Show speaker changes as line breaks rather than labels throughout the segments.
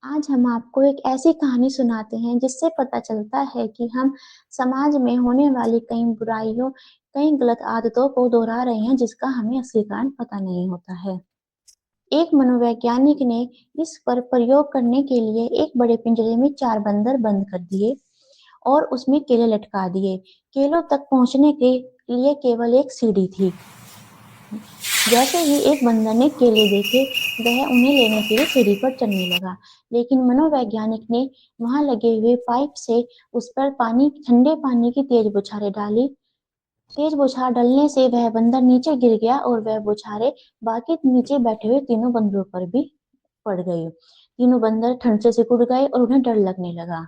आज हम आपको एक ऐसी कहानी सुनाते हैं जिससे पता चलता है कि हम समाज में होने वाली कई बुराइयों, कई गलत आदतों को दोहरा रहे हैं जिसका हमें असली कारण पता नहीं होता है। एक मनोवैज्ञानिक ने इस पर प्रयोग करने के लिए एक बड़े पिंजरे में 4 बंदर बंद कर दिए और उसमें केले लटका दिए। केलों तक पहुंचने के लिए केवल एक सीढ़ी थी। जैसे ही एक बंदर ने केले देखे, वह उन्हें लेने के लिए सीढ़ी पर चढ़ने लगा, लेकिन मनोवैज्ञानिक ने वहां लगे हुए पाइप से उस पर ठंडे पानी की तेज बौछारें डाली। तेज बौछार डलने से वह बंदर नीचे गिर गया और वह बौछारें बाकी नीचे बैठे हुए तीनों बंदरों पर भी पड़ गई। तीनों बंदर ठंड से सिकुड़ गए और उन्हें डर लगने लगा।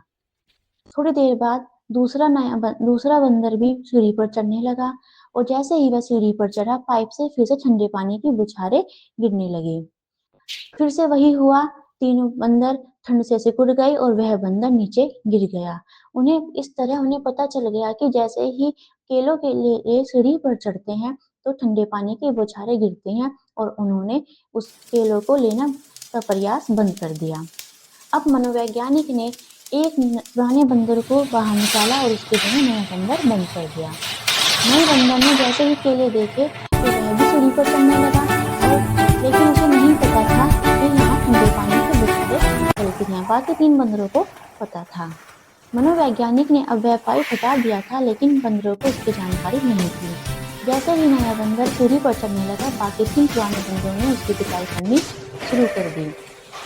थोड़ी देर बाद दूसरा बंदर भी सीढ़ी पर चढ़ने लगा और जैसे ही वह सीढ़ी पर चढ़ा, पाइप से फिर से ठंडे पानी की बौछारें गिरने लगी। फिर से वही हुआ, तीनों बंदर ठंड से सिकुड़ गए और वह बंदर नीचे गिर गया। उन्हें पता चल गया कि जैसे ही केलों के लिए सीढ़ी पर चढ़ते हैं, तो ठंडे पानी की बौछारें गिरती हैं और उन्होंने उस केलों को लेना का प्रयास बंद कर दिया। अब मनोवैज्ञानिक ने एक पुराने बंदर को बाहर निकाला और उसकी जगह नया बंदर बंद कर दिया। नए बंदर ने जैसे ही केले देखे, तो वह भी सीढ़ी पर चढ़ने लगा लेकिन उसे नहीं पता था कि यहाँ ठंडे पानी की बौछारें चलती हैं। बाकी 3 बंदरों को पता था। मनोवैज्ञानिक ने अब वह पाइप हटा दिया था, लेकिन बंदरों को इसकी जानकारी नहीं थी। जैसे ही नया बंदर सीढ़ी पर चढ़ने लगा, बाकी 3 पुराने बंदरों ने उसकी पिटाई करनी शुरू कर दी।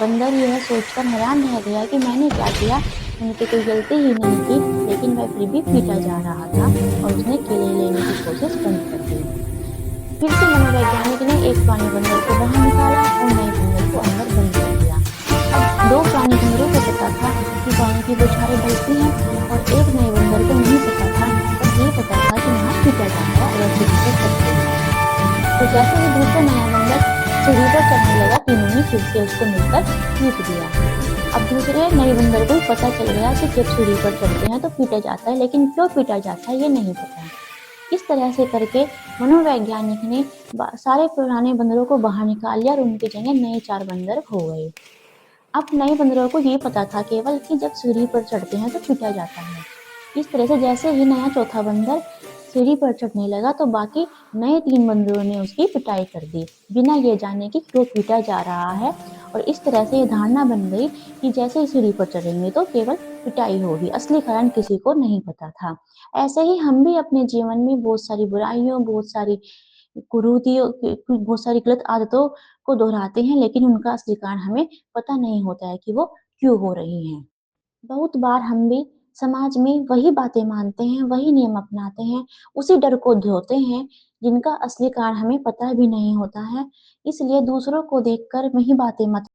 बंदर यह सोचकर हैरान रह गया कि मैंने क्या किया। मैंने तो कोई गलती ही नहीं की, लेकिन वह फिर भी पीटा जा रहा था और उसने केले लेने की कोशिश बंद कर दी। फिर से मनोवैज्ञानिक ने एक पुराने बंदर को बाहर निकाला और नए बंदर को अंदर बंद कर दिया। अब 2 पुराने बंदरों को पता था कि पानी की बौछारें डलती हैं और एक नए बंदर को नहीं पता था। बस ये पता था कि वहाँ पीटा जाता है अगर सीढ़ी पर चढ़ते हैं। तो जैसे ही दूसरा नया बंदर सीढ़ी पर चढ़ने लगा, तीनों ने फिर से उसको मिलकर पीट दिया। अब दूसरे नए बंदर को पता चल गया कि जब सीढ़ी पर चढ़ते हैं तो पीटा जाता है, लेकिन क्यों पीटा जाता है ये नहीं पता। इस तरह से करके मनोवैज्ञानिक ने सारे पुराने बंदरों को बाहर निकाल लिया और उनकी जगह नए 4 बंदर हो गए। अब नए बंदरों को ये पता था केवल कि जब सीढ़ी पर चढ़ते हैं तो पीटा जाता है। इस तरह से जैसे ही नया चौथा बंदर सीढ़ी पर चढ़ने लगा, तो बाकी नए 3 बंदरों ने उसकी पिटाई कर दी, बिना ये जाने कि क्यों पीटा जा रहा है। और इस तरह से ये धारणा बन गई कि जैसे ही सीढ़ी पर चढ़ेंगे तो केवल पिटाई होगी, असली कारण किसी को नहीं पता था। ऐसे ही हम भी अपने जीवन में बहुत सारी बुराइयों, बहुत सारी कुरीतियों, बहुत सारी गलत आदतों को दोहराते हैं, लेकिन उनका असली कारण हमें पता नहीं होता है कि वो क्यों हो रही हैं। बहुत बार हम भी समाज में वही बातें मानते हैं, वही नियम अपनाते हैं, उसी डर को ढोते हैं, जिनका असली कारण हमें पता भी नहीं होता है। इसलिए दूसरों को देखकर वही बातें मत